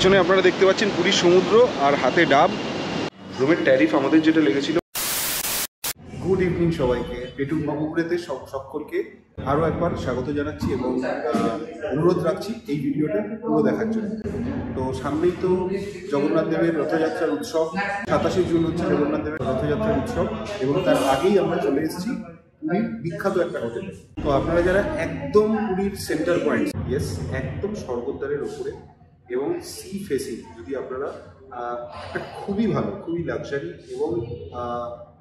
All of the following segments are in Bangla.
পেছনে আপনারা দেখতে পাচ্ছেন পুরীর সমুদ্র আর হাতে ডাব। রুমের ট্যারিফ আমাদের যেটা লেগেছিল। গুড ইভিনিং সবাইকে, পেটুক বাবুপুরেতে সকলকে আরও একবার স্বাগত জানাচ্ছি এবং অনুরোধ রাখছি এই ভিডিওটা পুরো দেখার জন্য। তো সামনেই তো জগন্নাথ দেবের রথযাত্রার উৎসব, 27শে জুন হচ্ছে জগন্নাথ দেবের রথযাত্রার উৎসব এবং তার আগেই আমরা চলে এসেছি পুরীর বিখ্যাত একটা হোটেল। তো আপনারা যারা একদম পুরীর সেন্টার পয়েন্ট, ইয়েস একদম স্বর্গদ্বারের ওপরে এবং সি ফেসিং, যদি আপনারা একটা খুবই ভালো, খুবই লাক্সারি এবং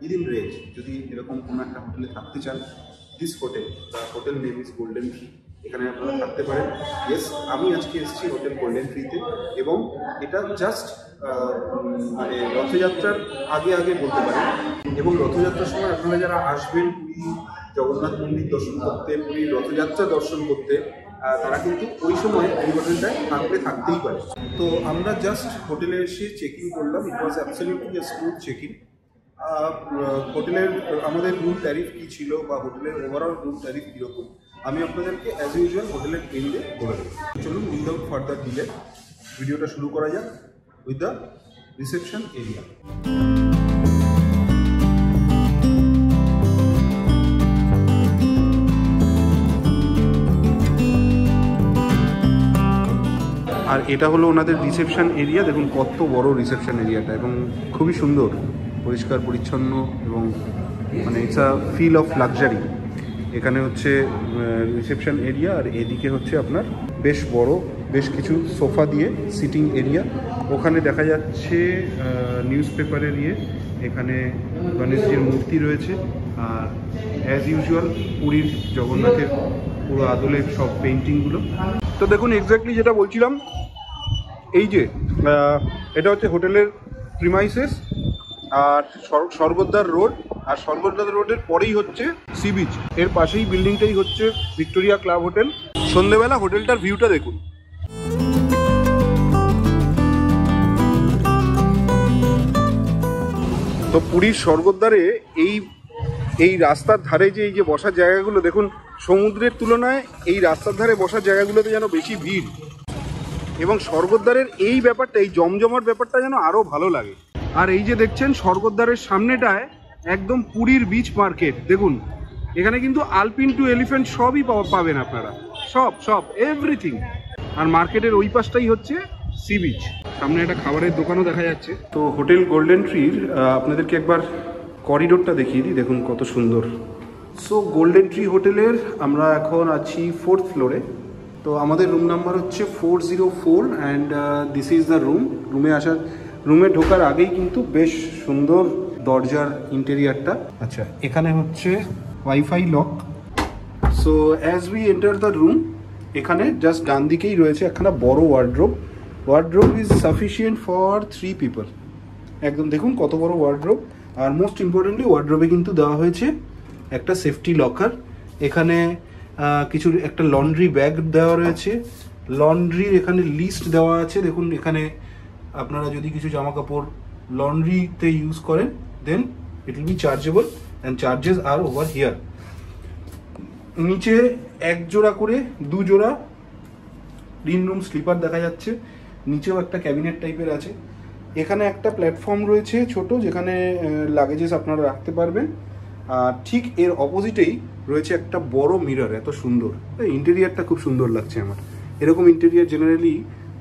উইদিন রেঞ্জ যদি এরকম কোনো একটা হোটেলে থাকতে চান, this hotel, the hotel name is golden tree, এখানে আপনারা থাকতে পারেন। ইয়েস, আমি আজকে এসেছি হোটেল গোল্ডেন ট্রিতে এবং এটা জাস্ট মানে রথযাত্রার আগে বলতে পারেন। এবং রথযাত্রার সময় আপনারা যারা আসবেন পুরী জগন্নাথ মন্দির দর্শন করতে, পুরীর রথযাত্রা দর্শন করতে, তারা কিন্তু ওই সময় এই হোটেলটায় থাকতেই পারে। তো আমরা জাস্ট হোটেলে এসে চেক ইন করলাম। It was absolutely a smooth check in. হোটেলের আমাদের রুম ট্যারিফ কী ছিল বা হোটেলের ওভারঅল রুম ট্যারিফ কীরকম আমি আপনাদেরকে অ্যাজ ইউজুয়াল হোটেলের এন্ডে বলে দেবো। চলুন উইদাউট ফার্দার ডিলে ভিডিওটা শুরু করা যাক উইথ দ্য রিসেপশন এরিয়া। আর এটা হলো ওনাদের রিসেপশন এরিয়া। দেখুন কত বড় রিসেপশন এরিয়াটা এবং খুবই সুন্দর, পরিষ্কার পরিচ্ছন্ন এবং মানে it's a feel of luxury. এখানে হচ্ছে রিসেপশন এরিয়া আর এদিকে হচ্ছে আপনার বেশ বড় বেশ কিছু সোফা দিয়ে সিটিং এরিয়া। ওখানে দেখা যাচ্ছে নিউজ পেপারের এখানে গণেশজির মূর্তি রয়েছে আর অ্যাজ ইউজুয়াল পুরীর জগন্নাথের পুরো আদলের সব পেন্টিংগুলো। তো দেখুন এক্স্যাক্টলি যেটা বলছিলাম, এই যে এটা হচ্ছে হোটেলের প্রিমাইসেস আর স্বর্গদ্বার রোড, আর স্বর্গদ্বার রোডের পরেই হচ্ছে সি বিচ, এর পাশেই বিল্ডিংটাই হচ্ছে ভিক্টোরিয়া ক্লাব হোটেল। সন্ধ্যেবেলা হোটেলটার ভিউটা দেখুন। তো পুরীর স্বর্গদ্বারে এই রাস্তার ধারে যে এই যে বসার জায়গাগুলো দেখুন, সমুদ্রের তুলনায় এই রাস্তার ধারে বসার জায়গাগুলোতে যেন বেশি ভিড় এবং স্বর্গদ্বারের এই ব্যাপারটা, এই জমজমাট ব্যাপারটা যেন আরও ভালো লাগে। আর এই যে দেখছেন স্বর্গদ্বারের সামনেটায় একদম পুরীর বিচ মার্কেট। দেখুন এখানে কিন্তু আলপিন টু এলিফ্যান্ট সবই পাবেন আপনারা, সব এভরিথিং। আর মার্কেটের ওই পাশটাই হচ্ছে সি বিচ। সামনে একটা খাবারের দোকানও দেখা যাচ্ছে। তো হোটেল গোল্ডেন ট্রির আপনাদেরকে একবার করিডোরটা দেখিয়ে দিই, দেখুন কত সুন্দর। সো গোল্ডেন ট্রি হোটেলের আমরা এখন আছি 4th ফ্লোরে। তো আমাদের রুম নাম্বার হচ্ছে 404 অ্যান্ড দিস ইজ দ্য রুমে ঢোকার আগেই কিন্তু বেশ সুন্দর দরজার ইন্টেরিয়ারটা। আচ্ছা, এখানে হচ্ছে wifi lock. So as we enter the room, এখানে জাস্ট ডান দিকেই রয়েছে একখানা বড় wardrobe is sufficient for 3 people. একদম দেখুন কত বড় ওয়ার্ড্রোব। আর মোস্ট ইম্পর্টেন্টলি ওয়ার্ড্রোবে কিন্তু দেওয়া হয়েছে একটা সেফটি লকার। এখানে একটা লন্ড্রি ব্যাগ দেওয়া রয়েছে, লন্ড্রির এখানে লিস্ট দেওয়া আছে। দেখুন এখানে আপনারা যদি কিছু জামা কাপড় লন্ড্রিতে ইউজ করেন then it will be chargeable and charges are over here. নিচে 1 জোড়া করে 2 জোড়া ক্লিন রুম স্লিপার দেখা যাচ্ছে। নিচেও একটা ক্যাবিনেট টাইপের আছে। এখানে একটা প্ল্যাটফর্ম রয়েছে ছোট, যেখানে লাগেজেস আপনারা রাখতে পারবেন। আর ঠিক এর অপোজিটেই রয়েছে একটা বড় মিরর। এত সুন্দর ইন্টেরিয়ারটা, খুব সুন্দর লাগছে আমার। এরকম ইন্টেরিয়ার জেনারেলি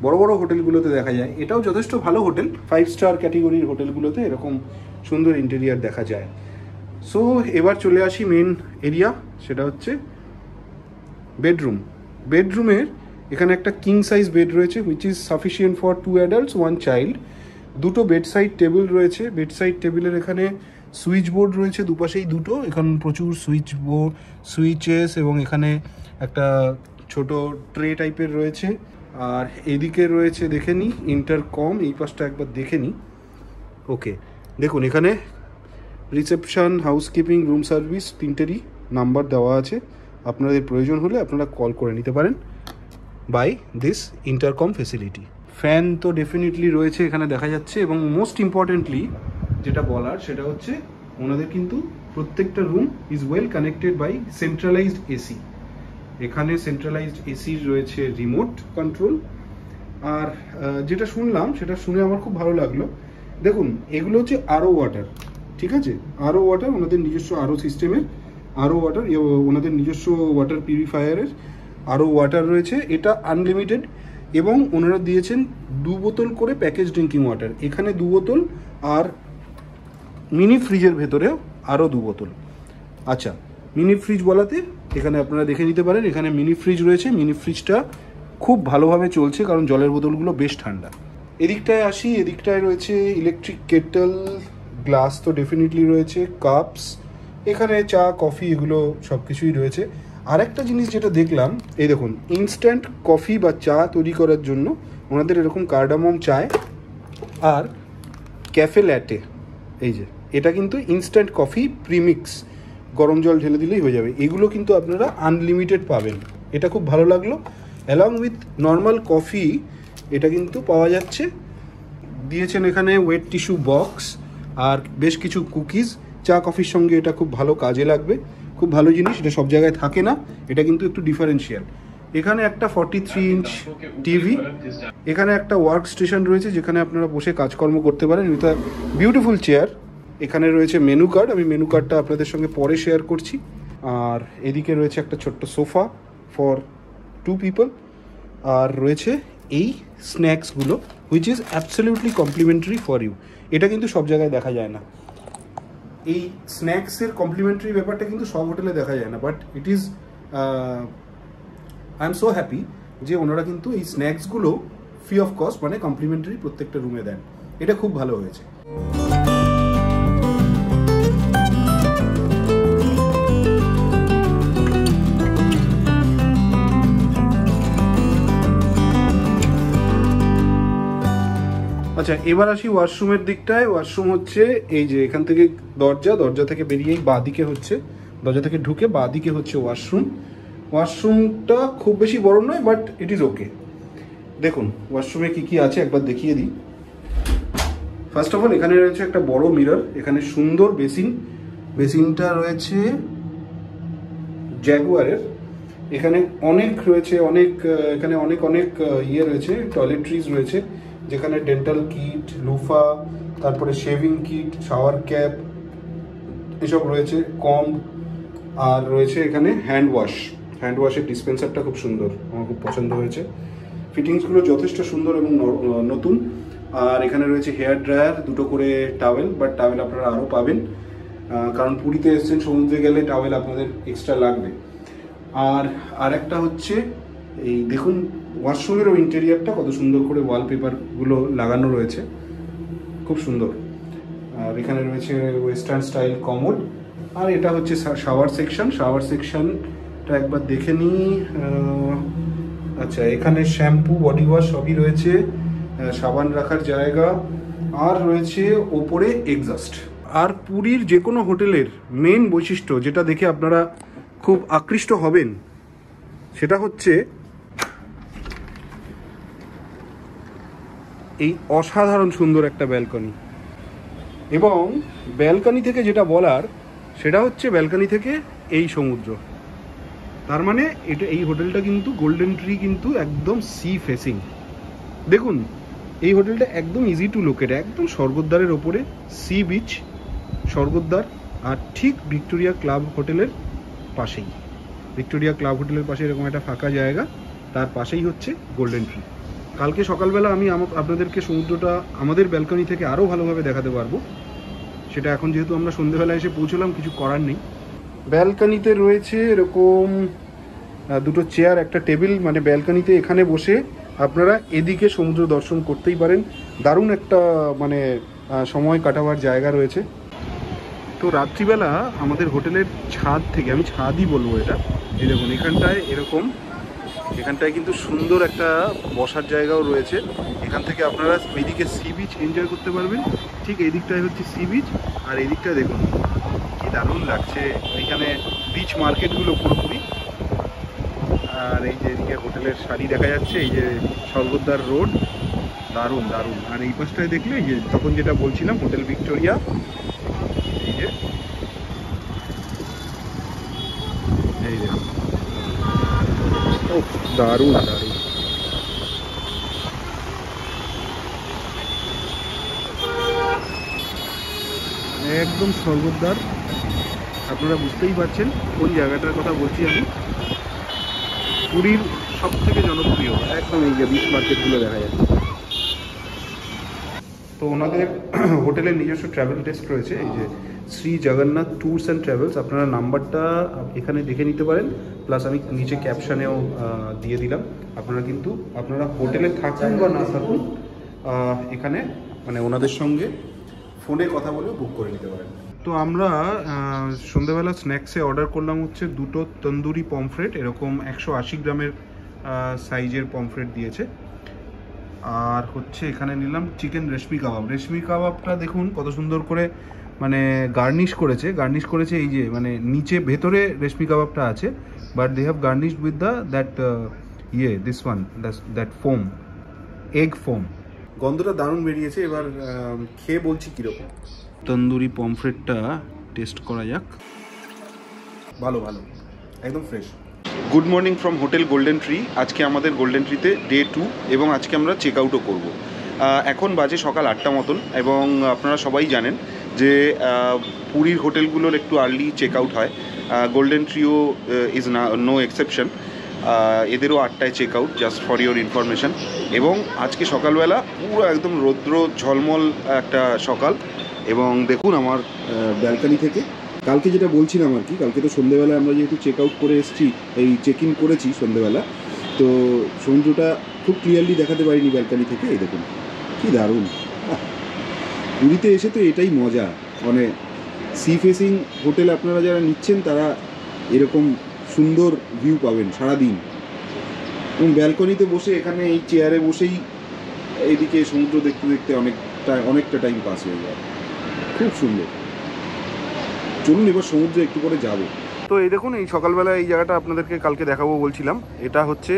বড় বড় হোটেলগুলোতে দেখা যায়। এটাও যথেষ্ট ভালো হোটেল, 5 স্টার ক্যাটেগরির হোটেলগুলোতে এরকম সুন্দর ইন্টেরিয়ার দেখা যায়। সো এবার চলে আসি মেন এরিয়া, সেটা হচ্ছে বেডরুমের এখানে একটা কিং সাইজ বেড রয়েছে which is sufficient for 2 adults 1 child. 2টো বেডসাইড টেবিল রয়েছে। বেডসাইড টেবিলের এখানে সুইচ বোর্ড রয়েছে দুপাশেই 2টো। এখানে প্রচুর সুইচেস এবং এখানে একটা ছোট ট্রে টাইপের রয়েছে। আর এদিকে রয়েছে দেখে নিই ইন্টারকম, এই পাশটা একবার দেখে নিই। ওকে, দেখুন এখানে রিসেপশন, হাউসকিপিং, রুম সার্ভিস 3টেরই নাম্বার দেওয়া আছে। আপনাদের প্রয়োজন হলে আপনারা কল করে নিতে পারেন by this intercom facility. Fan তো ডেফিনেটলি রয়েছে এখানে দেখা যাচ্ছে। এবং মোস্ট ইম্পর্টেন্টলি যেটা বলার সেটা হচ্ছে ওনাদের কিন্তু প্রত্যেকটা room is well connected by centralised AC. এখানে সেন্ট্রালাইজড এসির রয়েছে রিমোট কন্ট্রোল আর যেটা শুনলাম সেটা শুনে আমার খুব ভালো লাগলো। দেখুন এগুলো হচ্ছে আরও ওয়াটার, ঠিক আছে, আরও ওয়াটার, ওনাদের নিজস্ব আরও সিস্টেমের আরও ওয়াটার, ওনাদের নিজস্ব ওয়াটার পিউরিফায়ারের আরও ওয়াটার রয়েছে। এটা আনলিমিটেড এবং ওনারা দিয়েছেন 2 বোতল করে প্যাকেজ ড্রিঙ্কিং ওয়াটার। এখানে 2 বোতল আর মিনি ফ্রিজের ভেতরেও আরও 2 বোতল। আচ্ছা, মিনি ফ্রিজ বলাতে এখানে আপনারা দেখে নিতে পারেন, এখানে মিনি ফ্রিজ রয়েছে। মিনি ফ্রিজটা খুব ভালোভাবে চলছে কারণ জলের বোতলগুলো বেশ ঠান্ডা। এদিকটায় আসি, এদিকটায় রয়েছে ইলেকট্রিক কেটল, গ্লাস তো ডেফিনেটলি রয়েছে, কাপস, এখানে চা কফি এগুলো সব কিছুই রয়েছে। আরেকটা জিনিস যেটা দেখলাম, এই দেখুন ইনস্ট্যান্ট কফি বা চা তৈরি করার জন্য ওনাদের এরকম কার্ডামম চায় আর ক্যাফে ল্যাটে, এই যে এটা কিন্তু ইনস্ট্যান্ট কফি প্রিমিক্স, গরম জল ঢেলে দিলেই হয়ে যাবে। এগুলো কিন্তু আপনারা আনলিমিটেড পাবেন, এটা খুব ভালো লাগলো। অ্যালং উইথ নর্মাল কফি এটা কিন্তু পাওয়া যাচ্ছে। দিয়েছেন এখানে ওয়েট টিস্যু বক্স আর বেশ কিছু কুকিজ। চা কফির সঙ্গে এটা খুব ভালো কাজে লাগবে, খুব ভালো জিনিস, এটা সব জায়গায় থাকে না, এটা কিন্তু একটু ডিফারেন্সিয়াল। এখানে একটা 43 ইঞ্চ টিভি, এখানে একটা ওয়ার্ক স্টেশন রয়েছে যেখানে আপনারা বসে কাজকর্ম করতে পারেন। এটা বিউটিফুল চেয়ার। এখানে রয়েছে মেনু কার্ড, আমি মেনু কার্ডটা আপনাদের সঙ্গে পরে শেয়ার করছি। আর এদিকে রয়েছে একটা ছোট্ট সোফা ফর 2 পিপল, আর রয়েছে এই স্ন্যাক্সগুলো which is absolutely complimentary for you. এটা কিন্তু সব জায়গায় দেখা যায় না, এই স্ন্যাক্সের কমপ্লিমেন্টারি ব্যাপারটা কিন্তু সব হোটেলে দেখা যায় না, but it is I am so happy যে ওনারা কিন্তু এই স্ন্যাক্সগুলো ফ্রি অফ কস্ট মানে কমপ্লিমেন্টারি প্রত্যেকটা রুমে দেন। এটা খুব ভালো হয়েছে। আচ্ছা, এবার আসি ওয়াশরুমের দিকটায়। ওয়াশরুম হচ্ছে এই যে এখান থেকে দরজা থেকে বেরিয়েই বাঁ দিকে হচ্ছে, দরজা থেকে ঢুকে বাঁ দিকে হচ্ছে ওয়াশরুম। ওয়াশরুমটা খুব বেশি বড় নয়, বাট ইট ইজ ওকে। দেখুন ওয়াশরুমে কি কি আছে একবার দেখিয়ে দিই। ফার্স্ট অফ অল এখানে রয়েছে একটা বড় মিরর, এখানে সুন্দর বেসিন, বেসিনটা রয়েছে জ্যাগুয়ারের। এখানে অনেক রয়েছে, এখানে অনেক ইয়ে রয়েছে, টয়লেট্রিজ রয়েছে যেখানে ডেন্টাল কিট, লুফা, তারপরে শেভিং কিট, শাওয়ার ক্যাপ এসব রয়েছে, কম, আর রয়েছে এখানে হ্যান্ড ওয়াশের ডিসপেন্সারটা খুব সুন্দর, আমার খুব পছন্দ হয়েছে। ফিটিংসগুলো যথেষ্ট সুন্দর এবং নতুন। আর এখানে রয়েছে হেয়ার ড্রায়ার, 2টো করে টাওয়েল, বাট টাওয়েল আপনারা আরও পাবেন কারণ পুরীতে এসছেন, সমুদ্রে গেলে টাওয়েল আপনাদের এক্সট্রা লাগবে। আর আরেকটা হচ্ছে এই দেখুন ওয়াশরুমেরও ইন্টেরিয়ারটা কত সুন্দর করে ওয়ালপেপারগুলো লাগানো রয়েছে, খুব সুন্দর। আর এখানে রয়েছে ওয়েস্টার্ন স্টাইল কমোড। আর এটা হচ্ছে শাওয়ার সেকশনটা একবার দেখে নিই। আচ্ছা, এখানে শ্যাম্পু, বডি ওয়াশ সবই রয়েছে, সাবান রাখার জায়গা, আর রয়েছে ওপরে এক্সস্ট। আর পুরীর যে কোনো হোটেলের মেন বৈশিষ্ট্য যেটা দেখে আপনারা খুব আকৃষ্ট হবেন সেটা হচ্ছে এই অসাধারণ সুন্দর একটা ব্যালকনি। এবং ব্যালকনি থেকে যেটা বলার সেটা হচ্ছে ব্যালকনি থেকে এই সমুদ্র। তার মানে এই হোটেলটা কিন্তু গোল্ডেন ট্রি কিন্তু একদম সি ফেসিং। দেখুন এই হোটেলটা একদম ইজি টু লোকেট, একদম স্বর্গদ্বারের ওপরে সি বিচ, স্বর্গদ্বার, আর ঠিক ভিক্টোরিয়া ক্লাব হোটেলের পাশেই, ভিক্টোরিয়া ক্লাব হোটেলের পাশে এরকম একটা ফাঁকা জায়গা, তার পাশেই হচ্ছে গোল্ডেন ট্রি। কালকে সকালবেলা আমি আপনাদেরকে সমুদ্রটা আমাদের ব্যালকনি থেকে আরও ভালোভাবে দেখাতে পারবো, সেটা এখন যেহেতু আমরা সন্ধ্যেবেলা এসে পৌঁছলাম কিছু করার নেই। ব্যালকনিতে রয়েছে এরকম 2টো চেয়ার, একটা টেবিল, মানে ব্যালকনিতে এখানে বসে আপনারা এদিকে সমুদ্র দর্শন করতেই পারেন। দারুণ একটা মানে সময় কাটাবার জায়গা রয়েছে। তো রাত্রিবেলা আমাদের হোটেলের ছাদ থেকে, আমি ছাদই বলবো এটা, এই দেখুন এখানটায় কিন্তু সুন্দর একটা বসার জায়গাও রয়েছে। এখান থেকে আপনারা এইদিকে সি বিচ এনজয় করতে পারবেন, ঠিক এই দিকটায় হচ্ছে সি বিচ, আর এই দিকটায় দেখুন কি দারুণ লাগছে, এখানে বিচ মার্কেটগুলো পুরোপুরি। আর এই যে এদিকে হোটেলের শাড়ি দেখা যাচ্ছে, এই যে স্বর্গদ্বার রোড, দারুণ দারুণ। আর এই পাশটায় দেখলে এই যে তখন যেটা বলছিলাম হোটেল ভিক্টোরিয়া, এই যে এই দেখুন, ও দারুণ দারুণ। একদম স্বর্গদ্বার, আপনারা বুঝতেই পারছেন কোন জায়গাটার কথা বলছি আমি। পুরীর সব থেকে জনপ্রিয় একদম এই যে বিচ মার্কেটগুলো দেখা যাচ্ছে। তো ওনাদের হোটেলের নিজস্ব ট্রাভেল ডেস্ক রয়েছে, এই যে Shri Jagannath tours and travels. আপনারা নাম্বারটা এখানে দেখে নিতে পারেন, প্লাস আমি নিচে ক্যাপশানেও দিয়ে দিলাম। আপনারা হোটেলে থাকুন বা না থাকুন, এখানে মানে ওনাদের সঙ্গে ফোনে কথা বলেও বুক করে নিতে পারেন। তো আমরা সন্ধ্যাবেলা স্ন্যাক্সে অর্ডার করলাম হচ্ছে 2টো তন্দুরি পমফ্রেট, এরকম 180 গ্রামের সাইজের পমফ্রেট দিয়েছে। আর হচ্ছে এখানে নিলাম চিকেন রেশমি কাবাব। রেশমি কাবাবটা দেখুন কত সুন্দর করে মানে গার্নিশ করেছে এই যে মানে নিচে ভেতরে রেশমি কাবাবটা আছে, but they have garnished with this one that foam, egg foam. গন্ধটা দারুণ বেরিয়েছে। এবার খেয়ে বলছি কীরকম। তন্দুরি পমফ্রেটটা টেস্ট করা যাক। ভালো একদম fresh. Good morning from hotel golden tree. আজকে আমাদের গোল্ডেন ট্রিতে ডে 2 এবং আজকে আমরা চেক আউটও করবো। এখন বাজে সকাল 8টা মতন, এবং আপনারা সবাই জানেন যে পুরীর হোটেলগুলোর একটু আর্লি চেক আউট হয়। Golden Trio is no exception, এদেরও 8টায় check out, just for your information. এবং আজকে সকালবেলা পুরো একদম রৌদ্র ঝলমল একটা সকাল। এবং দেখুন আমার ব্যালকানি থেকে কালকে যেটা বলছিলাম আর কি, কালকে তো সন্ধ্যেবেলা আমরা যেহেতু চেক আউট করে এসেছি, এই চেক ইন করেছি সন্ধ্যেবেলা, তো সমুদ্রটা খুব ক্লিয়ারলি দেখাতে পারিনি ব্যালকানি থেকে। এই দেখুন কি দারুণ। পুরীতে এসে তো এটাই মজা, মানে সি ফেসিং হোটেল আপনারা যারা নিচ্ছেন তারা এরকম সুন্দর ভিউ পাবেন সারাদিন। এবং ব্যালকনিতে বসে এখানে এই চেয়ারে বসেই এইদিকে সমুদ্র দেখতে দেখতে অনেকটা টাইম পাস হয়ে যায়, খুব সুন্দর। চলুন এবার সমুদ্রে একটু করে যাব। তো এই দেখুন এই সকালবেলা এই জায়গাটা আপনাদেরকে কালকে দেখাবো বলছিলাম। এটা হচ্ছে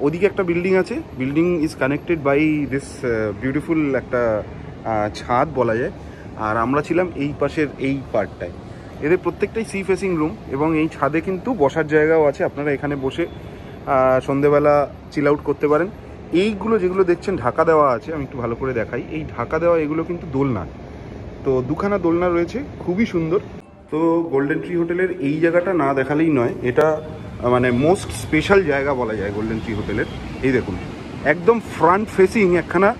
ওদিকে একটা বিল্ডিং আছে, building is connected by this beautiful একটা ছাদ বলা যায়। আর আমরা ছিলাম এই পাশের এই পার্টটায়। এদের প্রত্যেকটাই সি ফেসিং রুম, এবং এই ছাদে কিন্তু বসার জায়গাও আছে। আপনারা এখানে বসে সন্ধেবেলা চিল আউট করতে পারেন। এইগুলো যেগুলো দেখছেন ঢাকা দেওয়া আছে, আমি একটু ভালো করে দেখাই। এই ঢাকা দেওয়া এগুলো কিন্তু দোলনা, তো দুখানা দোলনা রয়েছে, খুবই সুন্দর। তো গোল্ডেন ট্রি হোটেলের এই জায়গাটা না দেখালেই নয়, এটা মানে মোস্ট স্পেশাল জায়গা বলা যায় গোল্ডেন ট্রি হোটেলের। এই দেখুন একদম ফ্রন্ট ফেসিং একখানা,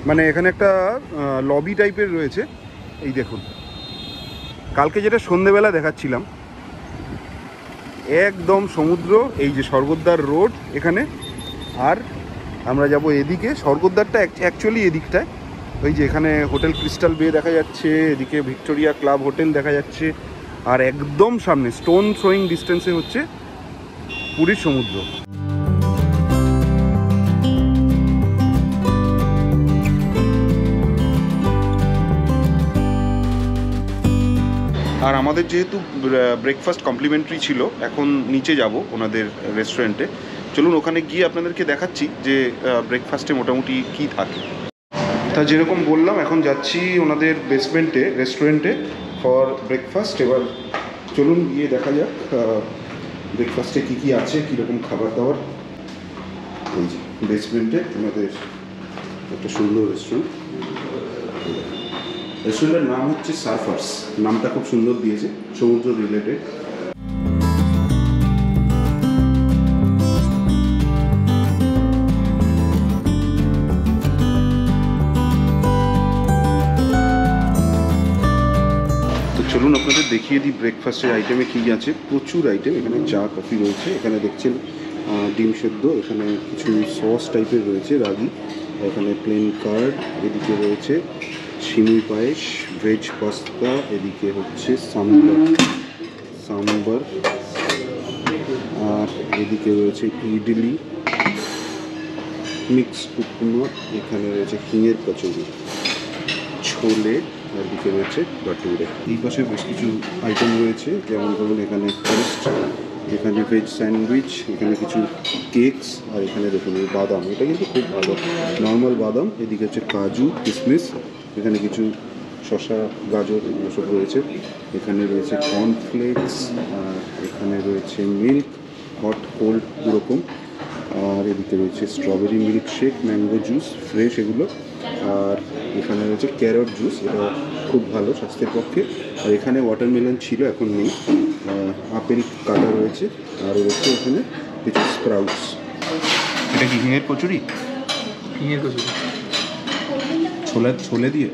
মানে এখানে একটা লবি টাইপের রয়েছে। এই দেখুন কালকে যেটা সন্ধেবেলা দেখাচ্ছিলাম, একদম সমুদ্র, এই যে স্বর্গদ্বার রোড এখানে। আর আমরা যাব এদিকে, স্বর্গদ্বারটা অ্যাকচুয়ালি এদিকটায়, ওই যে এখানে হোটেল ক্রিস্টাল বে দেখা যাচ্ছে, এদিকে ভিক্টোরিয়া ক্লাব হোটেল দেখা যাচ্ছে, আর একদম সামনে স্টোন থ্রোয়িং ডিস্টেন্সে হচ্ছে পুরীর সমুদ্র। আর আমাদের যেহেতু ব্রেকফাস্ট কমপ্লিমেন্টারি ছিল, এখন নিচে যাব ওনাদের রেস্টুরেন্টে। চলুন ওখানে গিয়ে আপনাদেরকে দেখাচ্ছি যে ব্রেকফাস্টে মোটামুটি কী থাকে। তা যেরকম বললাম, এখন যাচ্ছি ওনাদের বেসমেন্টে রেস্টুরেন্টে ফর ব্রেকফাস্ট। এবার চলুন গিয়ে দেখা যাক ব্রেকফাস্টে কী কী আছে, কীরকম খাবার দাবার। এই যে বেসমেন্টে ওনাদের একটা সুন্দর রেস্টুরেন্ট। রেস্টুরেন্টের নাম হচ্ছে সার্ফার্স, নামটা খুব সুন্দর দিয়েছে, সমুদ্র রিলেটেড। চলুন আপনাদের দেখিয়ে দিই ব্রেকফাস্টের আইটেমে কী আছে। প্রচুর আইটেম, এখানে চা কফি রয়েছে, এখানে দেখছেন ডিম সেদ্ধ, এখানে কিছু সস টাইপের রয়েছে রাগি, এখানে প্লেন কার্ড, এদিকে রয়েছে সিমুই পায়েস, ভেজ পাস্তা, এদিকে হচ্ছে সাম্বার, আর এদিকে রয়েছে ইডলি, মিক্সড উপমা, এখানে রয়েছে হিঙের কচুরি, ছোলে, আর দিকে রয়েছে বাটুরে। এই পাশে বেশ কিছু আইটেম রয়েছে, যেমন ধরুন এখানে টোস্ট, এখানে ভেজ স্যান্ডউইচ, এখানে কিছু কেকস, আর এখানে দেখুন এই বাদাম, এটা কিন্তু খুব ভালো নর্মাল বাদাম। এদিকে হচ্ছে কাজু কিশমিশ, এখানে কিছু শসা গাজর এগুলো সব রয়েছে, এখানে রয়েছে কর্নফ্লেক্স, আর এখানে রয়েছে মিল্ক, হট কোল্ড দুরকম, আর এদিকে রয়েছে strawberry milkshake, mango juice fresh এগুলো, আর এখানে রয়েছে ক্যারট জুস, এটা খুব ভালো স্বাস্থ্যের পক্ষে। আর এখানে ওয়াটারমেলন ছিল, এখন নেই। আপেল কাটা রয়েছে, আর রয়েছে এখানে কিছু স্প্রাউটস। এটা কি হিঙের কচুরি? হিঙের কচুরি ছোলে দিয়ে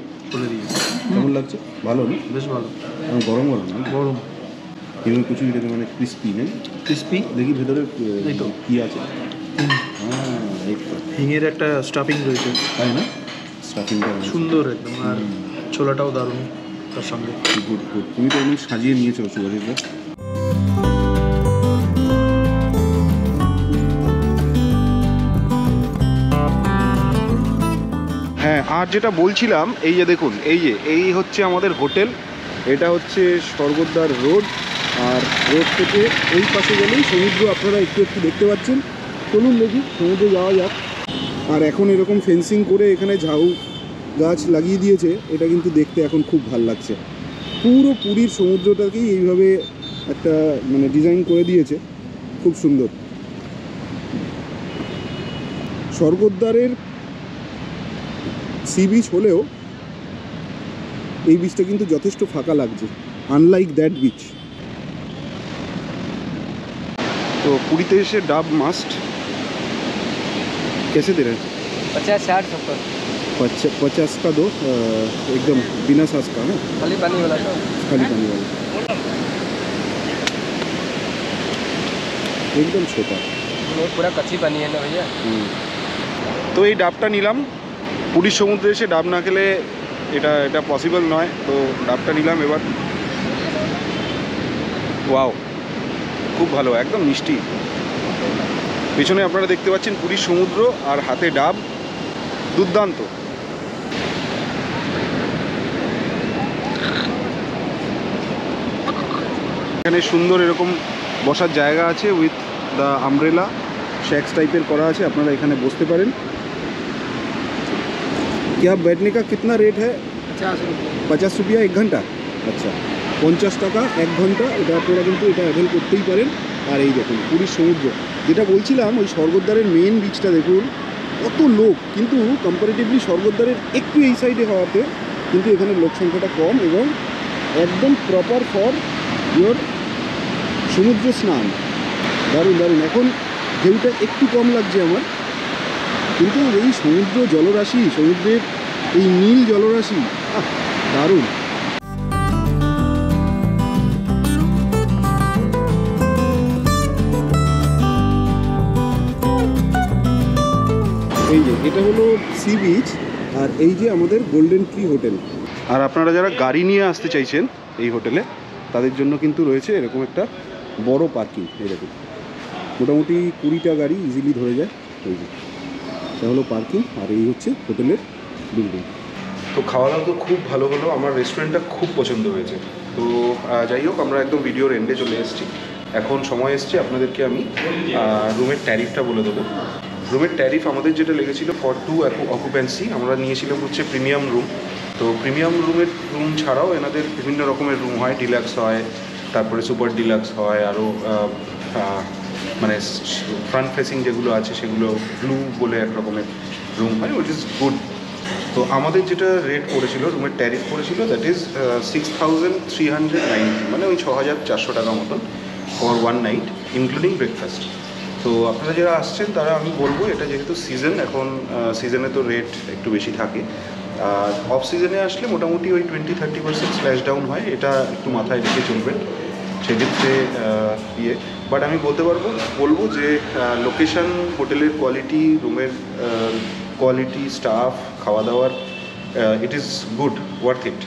কেমন লাগছে? ভালো না? বেশ ভালো। গরম গরম না? গরম। হিঙের কচুরিটাকে মানে ক্রিস্পি নেই? ক্রিস্পি। দেখি ভেতরে এই তো কী আছে। হ্যাঁ, এই তো হিঙের একটা স্টাফিং রয়েছে, তাই না? স্টাফিংটা সুন্দর একদম, আর ছোলাটাও দারুণ তার সঙ্গে। Good good. তুমি তো এমনি সাজিয়ে নিয়েছো সুভাষিসদা। হ্যাঁ, আর যেটা বলছিলাম, এই যে দেখুন, এই হচ্ছে আমাদের হোটেল। এটা হচ্ছে স্বর্গদ্বার রোড, আর রোড থেকে এই পাশে গেলেই সমুদ্র আপনারা একটু একটু দেখতে পাচ্ছেন। চলুন দেখি সমুদ্রে যাওয়া যাক। আর এখন এরকম ফেন্সিং করে এখানে ঝাউ গাছ লাগিয়ে দিয়েছে, এটা কিন্তু দেখতে এখন খুব ভাল লাগছে। পুরো পুরীর সমুদ্রটাকেই এইভাবে একটা মানে ডিজাইন করে দিয়েছে, খুব সুন্দর। স্বর্গদ্বারের সি বিচ হলেও এই বিচটা কিন্তু যথেষ্ট ফাঁকা লাগছে, আনলাইক দ্যাট বিচ। তো পুরীতে এসে ডাব মাস্ট। कैसे दे रहे हैं? 50-60 70 50 का दो, एकदम बिना सॉस का ना, खाली पानी वाला तो खाली पानी वाला, एकदम छोटा। नहीं पूरा कच्ची पानी है ना भैया। তো এই ডাবটা নিলাম। পুরীর সমুদ্রে এসে ডাব না খেলে এটা পসিবল নয়, তো ডাবটা নিলাম এবার। ওয়াও, খুব ভালো, একদম মিষ্টি। পেছনে আপনারা দেখতে পাচ্ছেন পুরীর সমুদ্র, আর হাতে ডাব, দুর্দান্ত। এখানে সুন্দর এরকম বসার জায়গা আছে, উইথ দ্য আমব্রেলা, শ্যাক্স টাইপের করা আছে, আপনারা এখানে বসতে পারেন। क्या बैठने का कितना रेट है? 50 रुपये। 50 रुपया 1 घंटा। আচ্ছা, 50 টাকা 1 ঘন্টা, এটা আপনারা কিন্তু এটা অ্যাভেল করতেই পারেন। আর এই দেখুন পুরীর সমুদ্র, যেটা বলছিলাম, ওই স্বর্গদ্বারের মেন বিচটা দেখুন, কত লোক, কিন্তু কম্পারেটিভলি স্বর্গদ্বারের একটু এই সাইডে হওয়াতে কিন্তু এখানে লোক সংখ্যাটা কম, এবং একদম প্রপার ফর ইয়োর সমুদ্র স্নান। দারুণ দারুণ। এখন ঢেউটা একটু কম লাগছে আমার, কিন্তু এই সমুদ্র জলরাশি, সমুদ্রের এই নীল জলরাশি, দারুণ। এই যে এটা হলো সি বিচ, আর এই যে আমাদের গোল্ডেন ট্রি হোটেল। আর আপনারা যারা গাড়ি নিয়ে আসতে চাইছেন এই হোটেলে, তাদের জন্য কিন্তু রয়েছে এরকম একটা বড় পার্কিং। এরকম মোটামুটি 20টা গাড়ি ইজিলি ধরে যায়। এই যে এটা হলো পার্কিং, আর এই হচ্ছে হোটেলের বিল্ডিং। তো খাওয়া দাওয়া তো খুব ভালো হলো, আমার রেস্টুরেন্টটা খুব পছন্দ হয়েছে। তো যাই হোক, আমরা একদম ভিডিওর এন্ডে চলে এসেছি। এখন সময় এসছে আপনাদেরকে আমি রুমের ট্যারিফটা বলে দেবো। রুমের ট্যারিফ আমাদের যেটা লেগেছিল ফর 2 অকুপেন্সি, আমরা নিয়েছিলাম হচ্ছে প্রিমিয়াম রুম। তো প্রিমিয়াম রুম ছাড়াও এনাদের বিভিন্ন রকমের রুম হয়, ডিলাক্স হয়, তারপরে সুপার ডিলাক্স হয়, আরও মানে ফ্রন্ট ফেসিং যেগুলো আছে সেগুলো ব্লু বলে এক রকমের রুম হয়, উইচ ইজ গুড। তো আমাদের যেটা রেট পড়েছিল, রুমের ট্যারিফ পড়েছিল, দ্যাট ইজ 6390, মানে ওই 6400 টাকা মতন ফর 1 নাইট ইনক্লুডিং ব্রেকফাস্ট। তো আপনারা যারা আসছেন তারা আমি বলবো, এটা যেহেতু সিজন, এখন সিজনে তো রেট একটু বেশি থাকে, আর অফ সিজনে আসলে মোটামুটি ওই 20-30% স্ল্যাশ ডাউন হয়, এটা একটু মাথায় রেখে চলবেন সেক্ষেত্রে। বাট আমি বলবো যে লোকেশন, হোটেলের কোয়ালিটি, রুমের কোয়ালিটি, স্টাফ, খাওয়া দাওয়ার, it is good, worth it.